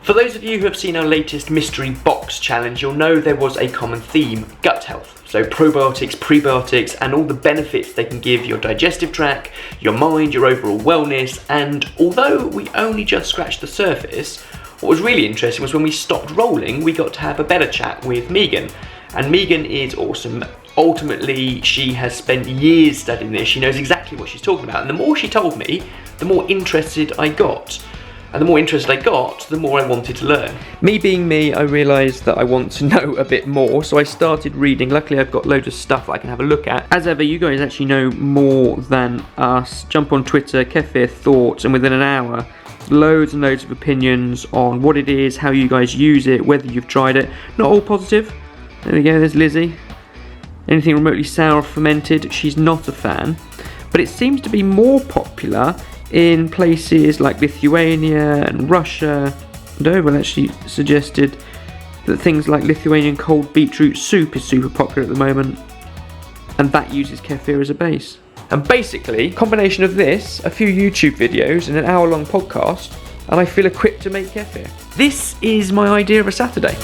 For those of you who have seen our latest mystery box challenge, you'll know there was a common theme: gut health. So probiotics, prebiotics, and all the benefits they can give your digestive tract, your mind, your overall wellness. And although we only just scratched the surface, what was really interesting was when we stopped rolling, we got to have a better chat with Megan. And Megan is awesome. Ultimately, she has spent years studying this. She knows exactly what she's talking about. And the more she told me, the more interested I got. And the more interested I got, the more I wanted to learn. Me being me, I realised that I want to know a bit more, so I started reading. Luckily, I've got loads of stuff that I can have a look at. As ever, you guys actually know more than us. Jump on Twitter, Kefir Thoughts, and within an hour, loads and loads of opinions on what it is, how you guys use it, whether you've tried it. Not all positive. There we go, there's Lizzie. Anything remotely sour or fermented, she's not a fan. But it seems to be more popular in places like Lithuania and Russia. And Owen actually suggested that things like Lithuanian cold beetroot soup is super popular at the moment. And that uses kefir as a base. And basically, combination of this, a few YouTube videos and an hour-long podcast, and I feel equipped to make kefir. This is my idea of a Saturday.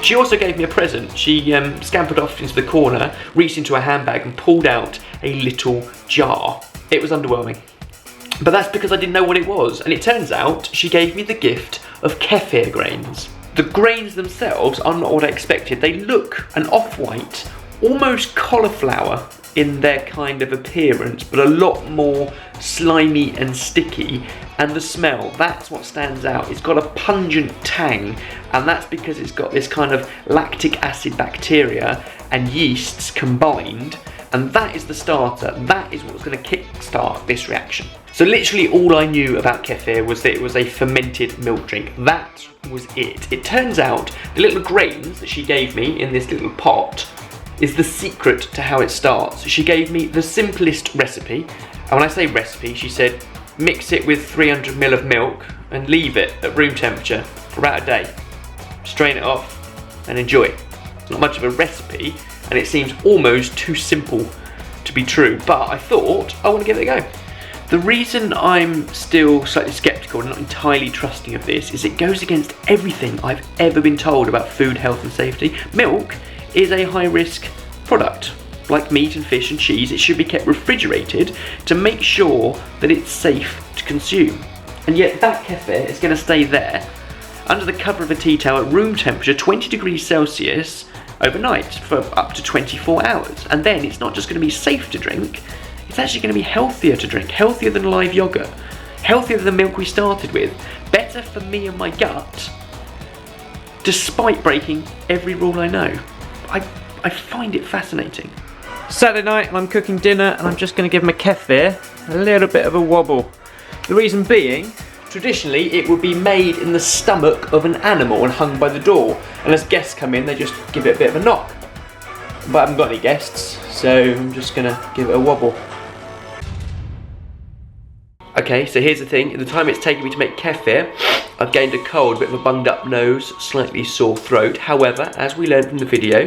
She also gave me a present. She scampered off into the corner, reached into her handbag and pulled out a little jar. It was underwhelming. But that's because I didn't know what it was. And it turns out she gave me the gift of kefir grains. The grains themselves are not what I expected. They look an off-white, almost cauliflower in their kind of appearance, but a lot more slimy and sticky. And the smell, that's what stands out. It's got a pungent tang, and that's because it's got this kind of lactic acid bacteria and yeasts combined, and that is the starter. That is what's going to kickstart this reaction. So literally all I knew about kefir was that it was a fermented milk drink. That was it. It turns out the little grains that she gave me in this little pot is the secret to how it starts. She gave me the simplest recipe, and when I say recipe, she said mix it with 300 ml of milk and leave it at room temperature for about a day. Strain it off and enjoy it. It's not much of a recipe, and it seems almost too simple to be true, but I thought I want to give it a go. The reason I'm still slightly skeptical and not entirely trusting of this is it goes against everything I've ever been told about food health and safety. Milk is a high-risk product. Like meat and fish and cheese, it should be kept refrigerated to make sure that it's safe to consume. And yet that kefir is going to stay there under the cover of a tea towel at room temperature, 20 degrees Celsius, overnight for up to 24 hours. And then it's not just going to be safe to drink, it's actually going to be healthier to drink, healthier than live yogurt, healthier than the milk we started with, better for me and my gut, despite breaking every rule I know. I find it fascinating. Saturday night, and I'm cooking dinner, and I'm just going to give my kefir a little bit of a wobble. The reason being, traditionally it would be made in the stomach of an animal and hung by the door, and as guests come in they just give it a bit of a knock. But I haven't got any guests, so I'm just going to give it a wobble. Okay, so here's the thing. In the time it's taken me to make kefir, I've gained a cold, a bit of a bunged up nose, slightly sore throat. However, as we learned from the video,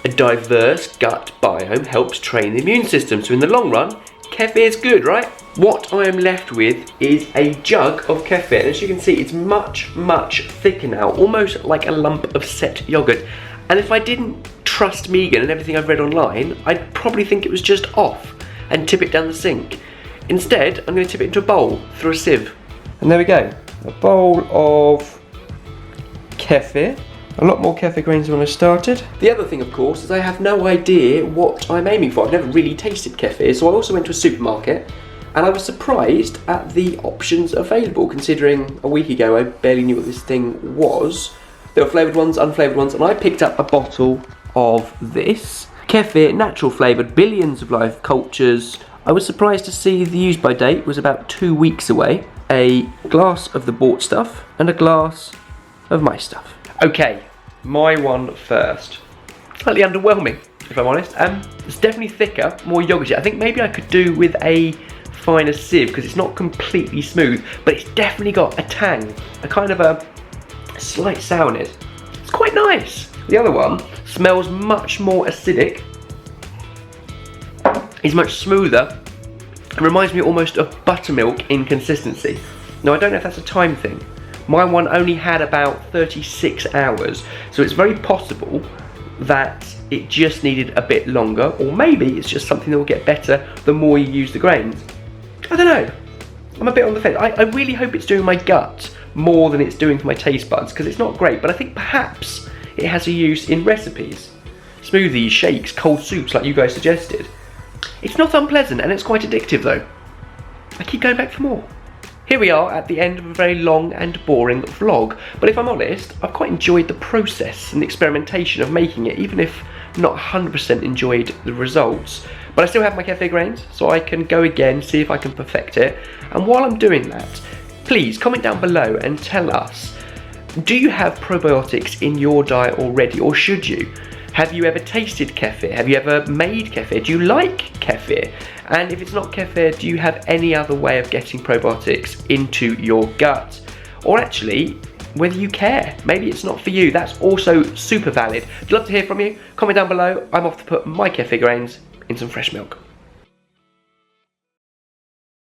a diverse gut biome helps train the immune system, so in the long run, kefir is good, right? What I am left with is a jug of kefir. As you can see, it's much, much thicker now, almost like a lump of set yogurt. And if I didn't trust Megan and everything I've read online, I'd probably think it was just off and tip it down the sink. Instead, I'm going to tip it into a bowl through a sieve. And there we go, a bowl of kefir. A lot more kefir grains than when I started. The other thing, of course, is I have no idea what I'm aiming for. I've never really tasted kefir, so I also went to a supermarket and I was surprised at the options available, considering a week ago I barely knew what this thing was. There were flavoured ones, unflavoured ones, and I picked up a bottle of this. Kefir, natural flavoured, billions of live cultures. I was surprised to see the use by date was about 2 weeks away. A glass of the bought stuff and a glass of my stuff. Okay, my one first. Slightly underwhelming, if I'm honest. It's definitely thicker, more yogurty. I think maybe I could do with a finer sieve because it's not completely smooth, but it's definitely got a tang, a kind of a slight sourness. It's quite nice. The other one smells much more acidic, is much smoother, It reminds me almost of buttermilk in consistency. Now I don't know if that's a time thing. My one only had about 36 hours, so it's very possible that it just needed a bit longer, or maybe it's just something that will get better the more you use the grains. I don't know. I'm a bit on the fence. I really hope it's doing my gut more than it's doing for my taste buds, because it's not great, but I think perhaps it has a use in recipes. Smoothies, shakes, cold soups like you guys suggested. It's not unpleasant and it's quite addictive though. I keep going back for more. Here we are at the end of a very long and boring vlog, but if I'm honest, I've quite enjoyed the process and the experimentation of making it, even if not 100% enjoyed the results. But I still have my Kefir grains, so I can go again, see if I can perfect it. And while I'm doing that, please comment down below and tell us, do you have probiotics in your diet already, or should you? Have you ever tasted kefir? Have you ever made kefir? Do you like kefir? And if it's not kefir, do you have any other way of getting probiotics into your gut? Or actually, whether you care. Maybe it's not for you. That's also super valid. I'd love to hear from you. Comment down below. I'm off to put my kefir grains in some fresh milk.